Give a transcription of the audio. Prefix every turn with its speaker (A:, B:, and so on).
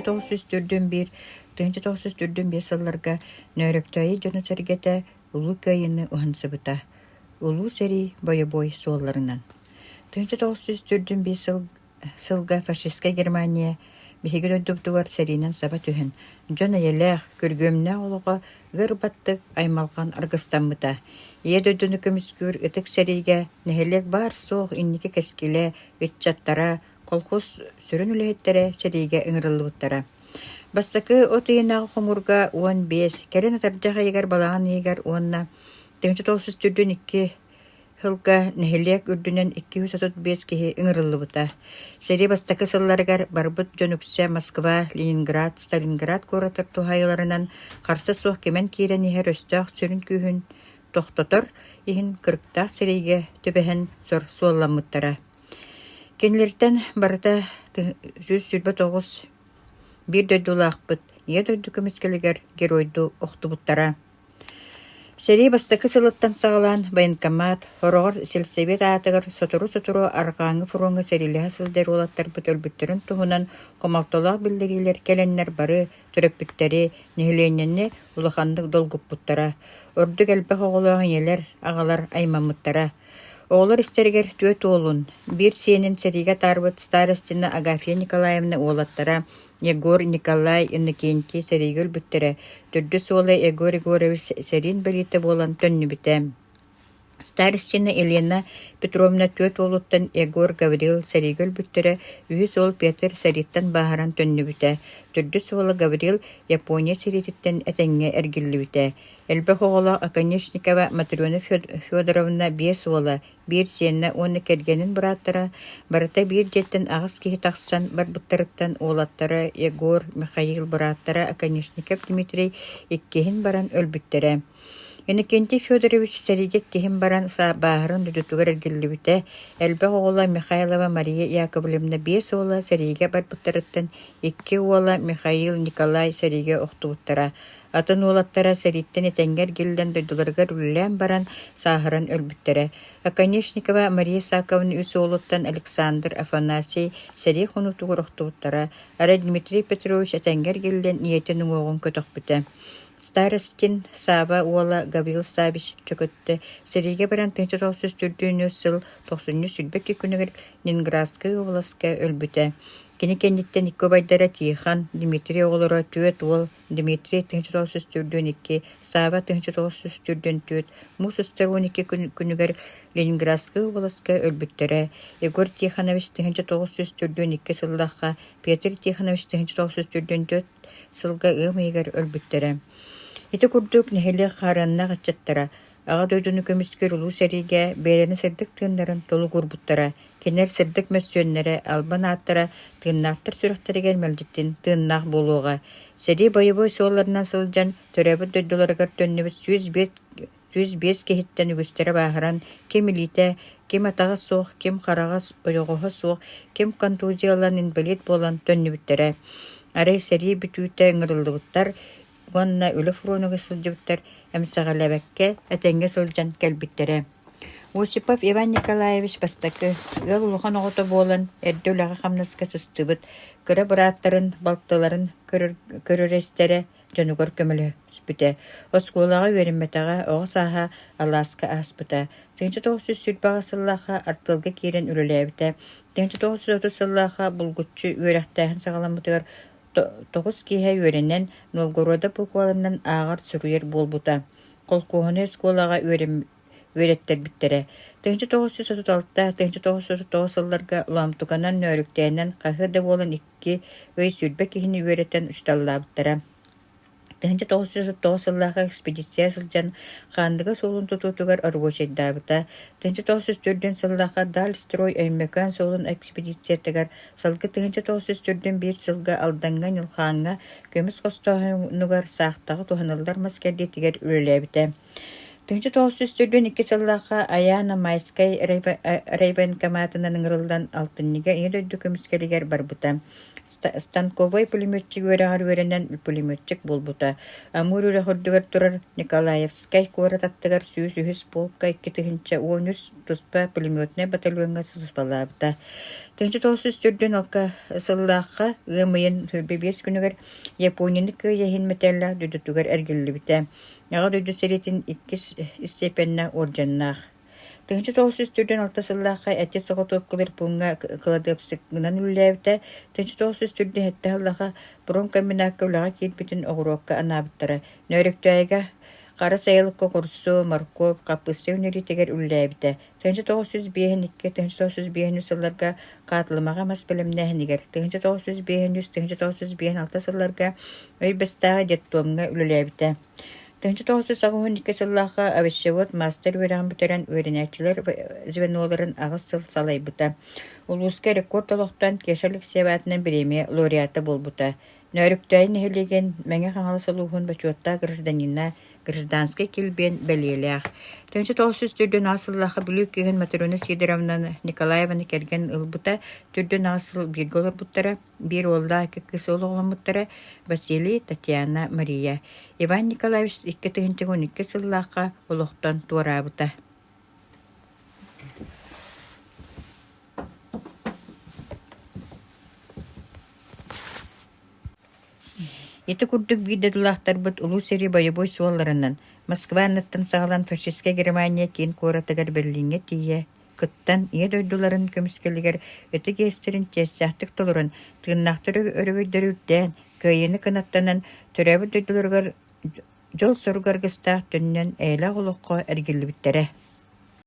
A: 1941 сылларга нөрөктөйі жоны сәргеті улу көйіні ұхансыбыта. Улу сәри бойы-бой суолларынан. 1941 сылга фашистка Германия бихигер өйдөптугар сәринен саба түхін. Жона еләқ көргөмнә олуға ғырбаттық аймалған аргыстанмыта. Ед өйдөні көміскүр үтік сәриге нәхелек бар соқ иннеке кәскеле, үтчаттара, колхоз сүрін үләйттері сәриге ұңырылыбыттара. Бастакы отыйынағы құмырға 15, кәрін атаржаға егер балаған егер онна 1942 хылга нәхелек үрдінен 235 кеге ұңырылыбыта. Сәри бастакы сылларығар барбыт жөніксе Москва, Ленинград, Сталинград коратыр тухайыларынан қарсы соқ кемен кейрен ехер өстіғ сүрін күйін тоқтотыр, ехін кырықтақ сәриге төбәхін сор суалламыттара. Кенлерден барыта 109 bir дөйдулақпыт, ед өйді көміскелігер геройду оқтубуттара. Сәри бастакы сылыттан сағалан военкомат, хорогор сельсовет атығыр сотуру арғаңы фуруңы сәриліға сылдер олаттар бұт өлбүттерін туғынан комалтолақ білдерилер кәленнер бары түрөппүттері нехіленнені улахандық долгуп бұттара. Ордық әлбәқ оғылағын елер ағалар аймамыттара. Оğlar isteriger tüöt oğlun. Bir senin seriga tarvıt starostina Agafya Nikolaevna oğlattara Yegor Nikolay Innokenki serigül büttere. Türdü soğla Yegor Yegorovich serin belite bolan tönünü bütem. Starostina Elena Petrovna tüöt oğluttan Yegor Gavril serigül büttere. Ühüs oğul Peter seritten baharan tönünü büte. Türdü soğla Gavril Japonya serititten etenge ergilli büte. Elbэх оғыла Аконечникова Матрёна Фёдоровна бес ола, bir сенна оны кергенін бұраттыра, барыта bir жеттен ағыз кейі тақсан бар бұттарыттан олаттары Егор Михаил бұраттыра Аконечников Дмитрий еккейін баран өлбіттері. Иннокентий Фёдорович сәригек кейін баран бағырын дүдітугар әргілі біте, әлбэх оғыла Михайлова Мария Яковлевна бес ола сәриге бар бұттарыттан, екке ола Михаил Николай сәриге оқты бұттыра. Атын олаттара сәриттен етенгер гелден дөйдуларғар үллән баран сағыран өлбіттері. Аконечникова Мария Саковны үсі олуттан Александр Афанасий сәри құнутуғыр оқтуыттара. Ара Дмитрий Петрович етенгер гелден ниетінің оғын көтіқ біті. Старостин Саба Уола Гаврил Сабич чөкөтті. Сәриге баран 1904 сыл 90 сүлбекке күнігір Ленинградская областка өлбіті. Кені кенниттен икко байдара Тихан, Дмитрий оғылыра түйет ол, Дмитрий 1904-2, Саба 1904-2, Мусустар 12 күнігер Ленинградская областка өлбіттері. Егор Тиханович 1904-2 сыллаққа, Петр Тиханович 1904-4 сылға ығым өлбіттері. Еті күрдік нәхелі қаранына қатчаттара. Аға дөйдіні көміскер ұлу сәриге бәлені сырдық тыңдарын толы көрбіттара. Кенер сырдық мәсүйенлері албан аттара тыңнақтыр сүріқтереген мәлжіттін тыңнақ болуға. Сәри бойы-бой соғыларынан сылжан төрәбі дөйділерігер төннебіт 105 кехіттен үгістері бағыран кем илите, кем атаға соқ, кем қараға ойоғығы соқ, кем контузиялан инвалид болан төннебіттері. Арай сәри бүтүйті ұңырылдыбыттар, онна өлі фуронығы сылжыбыттар, әмсағалабәкке әтәңге сылжан кәлбіттері. Осипов Иван Николаевич бастакы ыл улухан оғыты болан әрді өліға қамнаска сыстыбыт, кірі бұраттарын, балтыларын көрірестері жонугор көмілі үспіті. Осколаға өрімметаға оғы саға Аласка аспыта. 1900 сүрбаға сыллаға артылғы керен үріләбіті. 1930 сыллаға бұлгүтчі өріқтағын сағаламытығыр 9 кейе өрінен Новгорода бұқвалынан ағар сүрүйер болбута. Қолқуғыны сколаға өреттер біттері. 1936-та 1939 сылларға ұламтуғанан нөріктәйінен қағырды болын 2 өй сүрбе кейіні өреттен ұшталлабыттыра. 1939 сыллаға экспедиция сылжан қандығы солын тұтутығар аргошайдабыта. 1904 сыллаға Дальстрой өймекан солын экспедиция тігар салғы 1904 сылға алданған ұлхаңға көміс қостағынығар сақтағы тұханалдар маскерде тігер үліләбіті. Тынчы тоғыз икки сыллаqa Аяна Майскай райвоенкоматынан ыңырылдан алтыннига иңер өйдү көміскелігер барбыта. Станковой пулеметчик өрағар өренен пулеметчик болбута. Амур үрі хордугар турар Николаевскай куара таттыгар сүйіс полка икки тыгынча 13 туспа пулеметне батальонга суспалабыта. Тынчы тоғыз алка сыллаqa ымыйын хүрбебес күнігер Японияны кыйяхин метелла дүдүтүгер әргелі біте. Яға дөйді серетін иккис степенна оржаннақ. Тыңчы тоғыз алты сыллаққа әте соғы топқылыр пұңға қыладыпсықынан үлләйбіті, тыңчы тоғыз әтті ғылаға бұрын комбинаққа үлаға келбетін оғыроққа анабыттары. Нөрікті айға қара сайылыққа құрсу, марков, қапысы өнері тегер үлләйбіті. Тыңчы тоғыз бейінікке, тыңчы тоғыз бейіні сылларға қатылымаға мас білімнәхінігер. Тыңчы тоғыз алты сылларға өйбістағы деттуымға үлләйбіті. Тыңчы тоғыз сағуын икі сыллаға авишевод мастер өрағын бүтерен өрінәтчілер звеноларын ағыз сыл салай бұта. Улуысқа рекорд олықтан кешерлік севатынан премия лауреаты бол бұта. Нөріктайын әхелеген мәңе қаңалы салуғын бачуатта гражданский келбен бәлеләқ. Тыңчы тоғыз асыллаға бүлік кеген Матрона Сидоровна Николаеваны керген ұлбыта түрден асыл бір голар бұттара, бір олда кекісі олығылын бұттара Василий, Татьяна, Мария. Иван Николаевич 2-12 сыллаға олықтан туара бұта. Еті күрдік видедулақтар бұд ұлу сері бойы суаларынан. Москва аннаттан сағалан фашистке Германия кейін коратыгар Берлинге тие. Кыттан ие дойдуларын көміскелігер өті кестерін тесяқтық толырын тығыннақтыры өрігөйдерілден көйені қанаттанан түрәбі дойдуларғар жол сұрғарғыстақ түннен әйлі ғылыққа әргелі біттері.